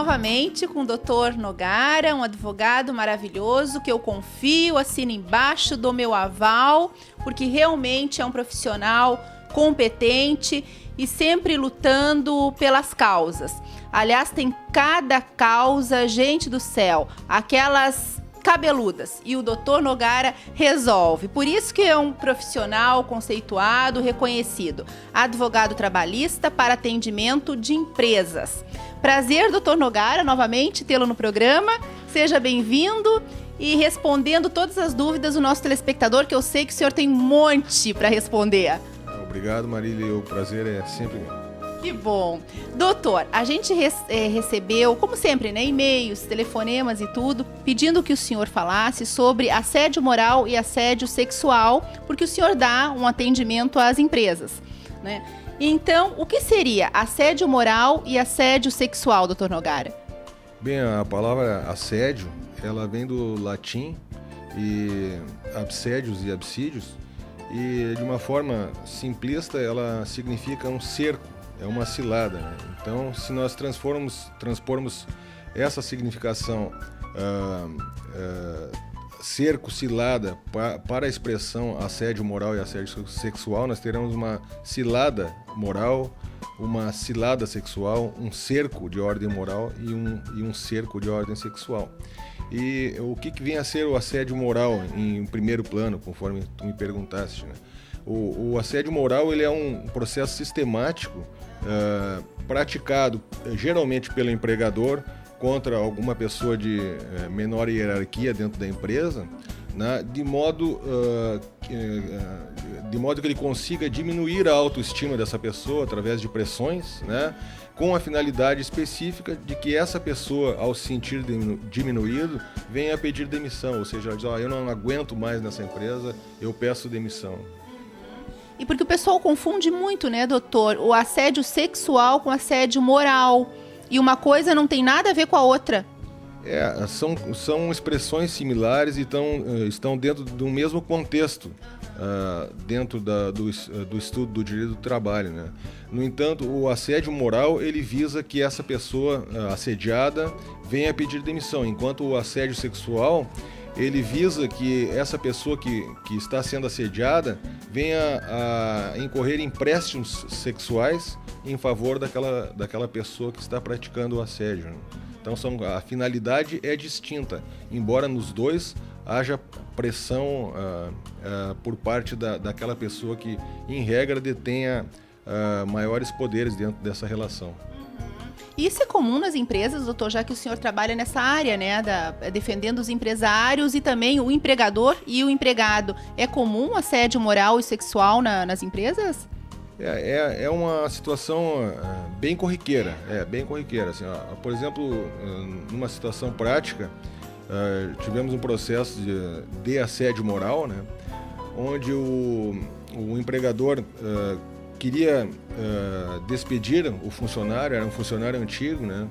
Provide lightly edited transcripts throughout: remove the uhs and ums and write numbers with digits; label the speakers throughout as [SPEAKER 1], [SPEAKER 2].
[SPEAKER 1] novamente com o Dr. Nogara, um advogado maravilhoso que eu confio, assino embaixo, dou meu aval, porque realmente é um profissional competente e sempre lutando pelas causas. Aliás, tem cada causa, gente do céu, aquelas cabeludas, e o Dr. Nogara resolve. Por isso que é um profissional conceituado, reconhecido. Advogado trabalhista para atendimento de empresas. Prazer, Dr. Nogara, novamente tê-lo no programa. Seja bem-vindo e respondendo todas as dúvidas do nosso telespectador, que eu sei que o senhor tem um monte para responder.
[SPEAKER 2] Obrigado, Marília. O prazer é sempre meu.
[SPEAKER 1] Que bom. Doutor, a gente recebeu, como sempre, né, e-mails, telefonemas e tudo, pedindo que o senhor falasse sobre assédio moral e assédio sexual, porque o senhor dá um atendimento às empresas, né? Então, o que seria assédio moral e assédio sexual, doutor Nogara?
[SPEAKER 2] Bem, a palavra assédio, ela vem do latim, e absédios e absídios, e de uma forma simplista ela significa um cerco. É uma cilada, né? Então, se nós transpormos essa significação cerco, cilada, para a expressão assédio moral e assédio sexual, nós teremos uma cilada moral, uma cilada sexual, um cerco de ordem moral e um cerco de ordem sexual. E o que vem a ser o assédio moral em primeiro plano, conforme tu me perguntaste, né? O assédio moral ele é um processo sistemático praticado geralmente pelo empregador contra alguma pessoa de menor hierarquia dentro da empresa, né, de modo que ele consiga diminuir a autoestima dessa pessoa através de pressões, né, com a finalidade específica de que essa pessoa, ao se sentir diminuído, venha a pedir demissão, ou seja, ela diz, eu não aguento mais nessa empresa, eu peço demissão.
[SPEAKER 1] E porque o pessoal confunde muito, né, doutor, o assédio sexual com assédio moral. E uma coisa não tem nada a ver com a outra.
[SPEAKER 2] São expressões similares e estão dentro do mesmo contexto, dentro do estudo do direito do trabalho, né? No entanto, o assédio moral, ele visa que essa pessoa assediada venha pedir demissão, enquanto o assédio sexual, ele visa que essa pessoa que está sendo assediada venha a incorrer em empréstimos sexuais em favor daquela pessoa que está praticando o assédio, né? Então a finalidade é distinta, embora nos dois haja pressão por parte daquela pessoa que, em regra, detenha maiores poderes dentro dessa relação.
[SPEAKER 1] Isso é comum nas empresas, doutor, já que o senhor trabalha nessa área, né, defendendo os empresários e também o empregador e o empregado. É comum assédio moral e sexual nas empresas?
[SPEAKER 2] É uma situação bem corriqueira, assim, por exemplo, numa situação prática, tivemos um processo de assédio moral, né, onde o empregador queria despedir o funcionário, era um funcionário antigo, né,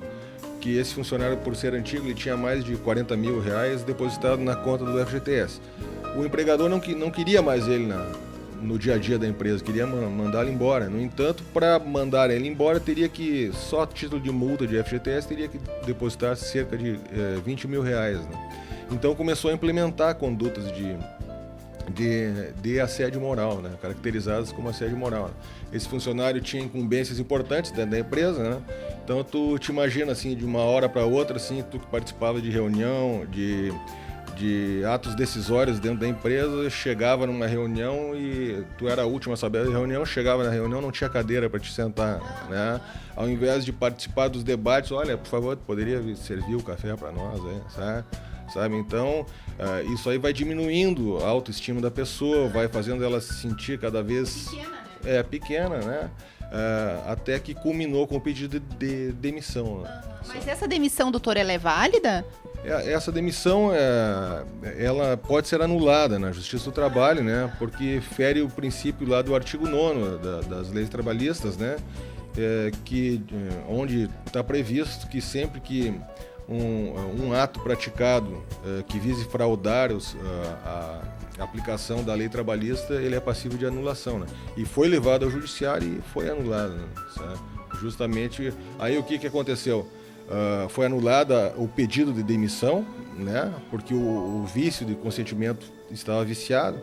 [SPEAKER 2] que esse funcionário, por ser antigo, ele tinha mais de 40 mil reais depositado na conta do FGTS. O empregador não queria mais ele no dia a dia da empresa, queria mandá-lo embora. No entanto, para mandar ele embora, teria que, só a título de multa de FGTS, teria que depositar cerca de 20 mil reais, né? Então começou a implementar condutas de assédio moral, né, caracterizadas como assédio moral. Esse funcionário tinha incumbências importantes dentro da empresa, né? Então tu te imagina assim, de uma hora para outra, assim, tu que participava de reunião, de atos decisórios dentro da empresa, chegava numa reunião e tu era a última a saber da reunião, chegava na reunião, não tinha cadeira para te sentar, né? Ao invés de participar dos debates, olha, por favor, poderia servir o café para nós, sabe? Então, isso aí vai diminuindo a autoestima da pessoa, vai fazendo ela se sentir cada vez pequena, né? Até que culminou com o pedido de demissão, né?
[SPEAKER 1] Mas essa demissão, doutor, ela é válida?
[SPEAKER 2] Essa demissão, ela pode ser anulada na Justiça do Trabalho, né? Porque fere o princípio lá do artigo 9º das leis trabalhistas, né? Onde está previsto que sempre que um ato praticado que vise fraudar a aplicação da lei trabalhista, ele é passível de anulação, né? E foi levado ao judiciário e foi anulado, né? Sabe? Justamente, aí o que aconteceu? foi anulada o pedido de demissão, né? Porque o vício de consentimento estava viciado,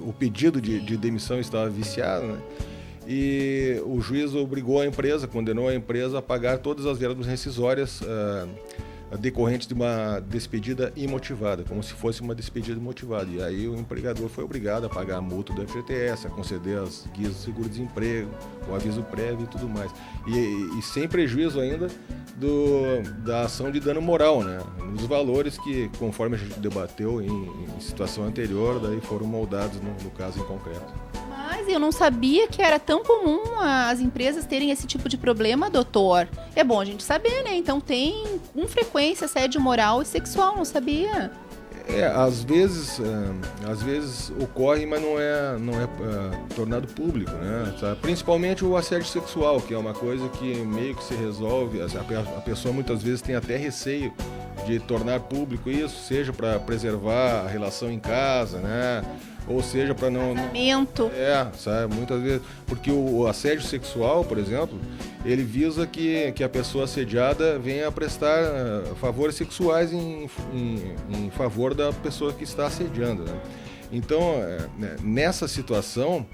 [SPEAKER 2] o pedido de demissão estava viciado, né? E o juiz obrigou a empresa, condenou a empresa a pagar todas as verbas rescisórias decorrentes de uma despedida imotivada, como se fosse uma despedida motivada. E aí o empregador foi obrigado a pagar a multa do FGTS, a conceder as guias do seguro-desemprego, o aviso prévio e tudo mais. E sem prejuízo ainda da ação de dano moral, né? Nos valores que, conforme a gente debateu em situação anterior, daí foram moldados no caso em concreto.
[SPEAKER 1] Mas eu não sabia que era tão comum as empresas terem esse tipo de problema, doutor. É bom a gente saber, né? Então tem com frequência assédio moral e sexual, não sabia?
[SPEAKER 2] Às vezes ocorre, mas não é tornado público, né? Principalmente o assédio sexual, que é uma coisa que meio que se resolve. A pessoa muitas vezes tem até receio de tornar público isso, seja para preservar a relação em casa, né? Ou seja, para não...
[SPEAKER 1] Casamento.
[SPEAKER 2] Sabe? Muitas vezes. Porque o assédio sexual, por exemplo, ele visa que a pessoa assediada venha a prestar favores sexuais em favor da pessoa que está assediando, né? Então, nessa situação,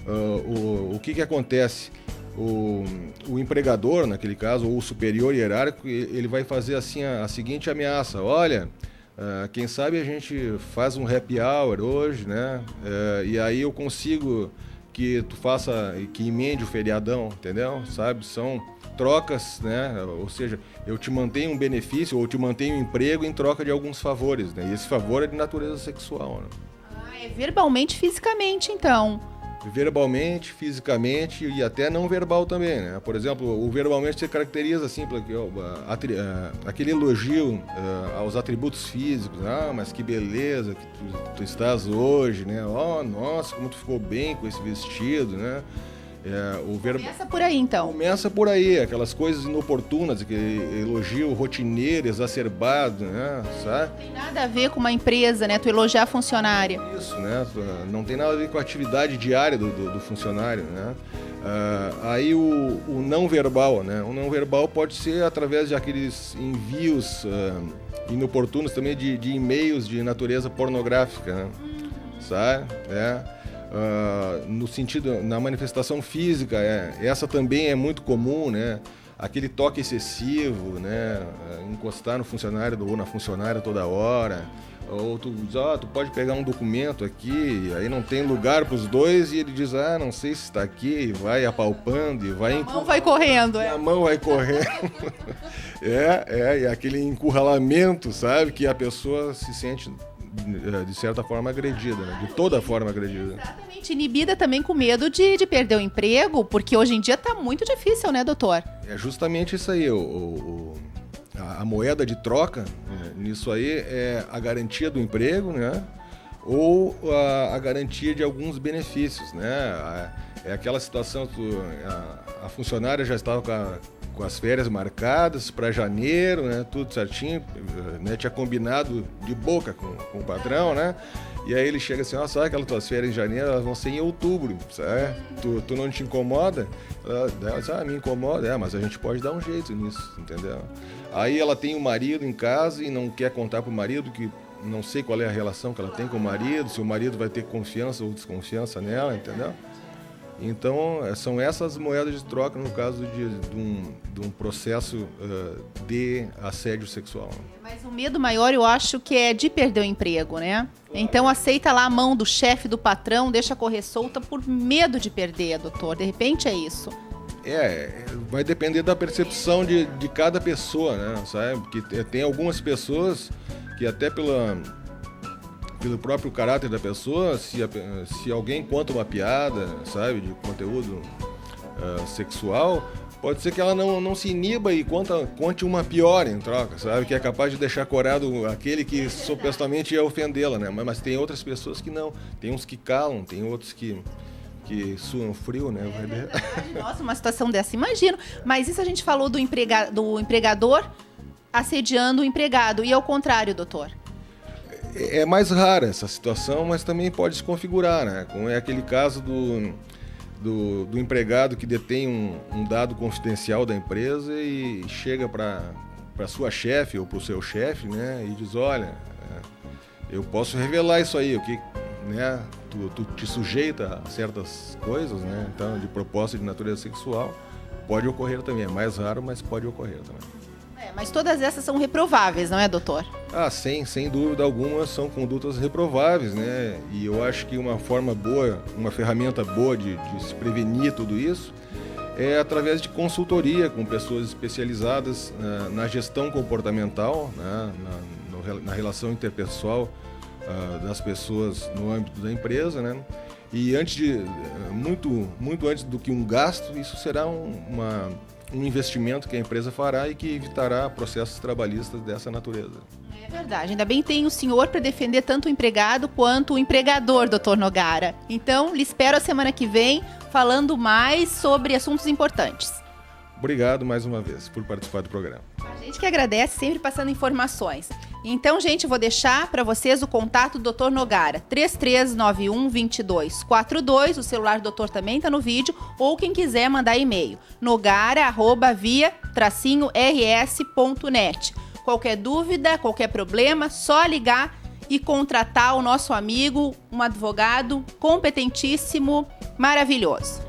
[SPEAKER 2] o que acontece? O empregador, naquele caso, ou o superior hierárquico, ele vai fazer assim a seguinte ameaça: olha, quem sabe a gente faz um happy hour hoje, né? E aí eu consigo que tu faça, que emende o feriadão, entendeu? Sabe? São trocas, né? Ou seja, eu te mantenho um benefício ou te mantenho um emprego em troca de alguns favores, né? E esse favor é de natureza sexual, né?
[SPEAKER 1] É verbalmente, fisicamente, então.
[SPEAKER 2] Verbalmente, fisicamente e até não verbal também, né? Por exemplo, o verbalmente se caracteriza assim, aquele elogio aos atributos físicos. Mas que beleza que tu estás hoje, né? Nossa, como tu ficou bem com esse vestido, né?
[SPEAKER 1] Começa por aí, então.
[SPEAKER 2] Começa por aí, aquelas coisas inoportunas, aquele elogio rotineiro, exacerbado, né? Sabe?
[SPEAKER 1] Não tem nada a ver com uma empresa, né? Tu elogiar a funcionária.
[SPEAKER 2] Isso, né? Não tem nada a ver com a atividade diária do funcionário, né? Aí o não verbal, né? O não verbal pode ser através de aqueles envios inoportunos também de e-mails de natureza pornográfica, né? Sabe? No sentido, na manifestação física, essa também é muito comum, né? Aquele toque excessivo, né? Encostar no funcionário ou na funcionária toda hora. Ou tu diz, tu pode pegar um documento aqui, aí não tem lugar para os dois, e ele diz, não sei se está aqui, e vai apalpando, e vai...
[SPEAKER 1] A mão vai correndo,
[SPEAKER 2] A mão vai correndo. E aquele encurralamento, sabe? Que a pessoa se sente, de certa forma, agredida, né? De toda forma agredida.
[SPEAKER 1] Exatamente, inibida também com medo de perder o emprego, porque hoje em dia está muito difícil, né, doutor?
[SPEAKER 2] É justamente isso aí, a moeda de troca, nisso aí, é a garantia do emprego, né? Ou a garantia de alguns benefícios, né? É aquela situação, a funcionária já estava com as férias marcadas para janeiro, né? Tudo certinho, né? Tinha combinado de boca com o patrão, né? E aí ele chega assim, sabe aquelas tuas férias em janeiro, elas vão ser em outubro, sabe? Tu não te incomoda? Ela diz, me incomoda, mas a gente pode dar um jeito nisso, entendeu? Aí ela tem um marido em casa e não quer contar pro marido, que não sei qual é a relação que ela tem com o marido, se o marido vai ter confiança ou desconfiança nela, entendeu? Então, são essas moedas de troca no caso de um processo de assédio sexual.
[SPEAKER 1] Mas o medo maior, eu acho que é de perder o emprego, né? Então, aceita lá a mão do chefe, do patrão, deixa correr solta por medo de perder, doutor. De repente é isso.
[SPEAKER 2] Vai depender da percepção de cada pessoa, né? Sabe? Porque tem algumas pessoas que até pelo próprio caráter da pessoa, se alguém conta uma piada, sabe, de conteúdo sexual, pode ser que ela não se iniba e conte uma pior em troca, sabe, que é capaz de deixar corado aquele que supostamente ia ofendê-la, né? Mas tem outras pessoas que não, tem uns que calam, tem outros que suam frio, né?
[SPEAKER 1] Nossa, uma situação dessa, imagino. Mas isso a gente falou do empregador assediando o empregado, e ao contrário, doutor?
[SPEAKER 2] É mais rara essa situação, mas também pode se configurar, né? Como é aquele caso do empregado que detém um dado confidencial da empresa e chega para sua chefe ou para o seu chefe, né, e diz, olha, eu posso revelar isso aí, o que, né, tu te sujeita a certas coisas, né, então de proposta de natureza sexual, pode ocorrer também, é mais raro, mas pode ocorrer também.
[SPEAKER 1] Mas todas essas são reprováveis, não é, doutor?
[SPEAKER 2] Sem dúvida alguma, são condutas reprováveis, né? E eu acho que uma forma boa, uma ferramenta boa de se prevenir tudo isso é através de consultoria com pessoas especializadas na gestão comportamental, né? na relação interpessoal das pessoas no âmbito da empresa, né? E muito antes do que um gasto, isso será um investimento que a empresa fará e que evitará processos trabalhistas dessa natureza.
[SPEAKER 1] É verdade, ainda bem tem o senhor para defender tanto o empregado quanto o empregador, doutor Nogara. Então, lhe espero a semana que vem falando mais sobre assuntos importantes.
[SPEAKER 2] Obrigado mais uma vez por participar do programa.
[SPEAKER 1] A gente que agradece, sempre passando informações. Então, gente, eu vou deixar para vocês o contato do Dr. Nogara, 3391-2242, o celular do doutor também está no vídeo, ou quem quiser mandar e-mail, nogara@via-rs.net. Qualquer dúvida, qualquer problema, só ligar e contratar o nosso amigo, um advogado competentíssimo, maravilhoso.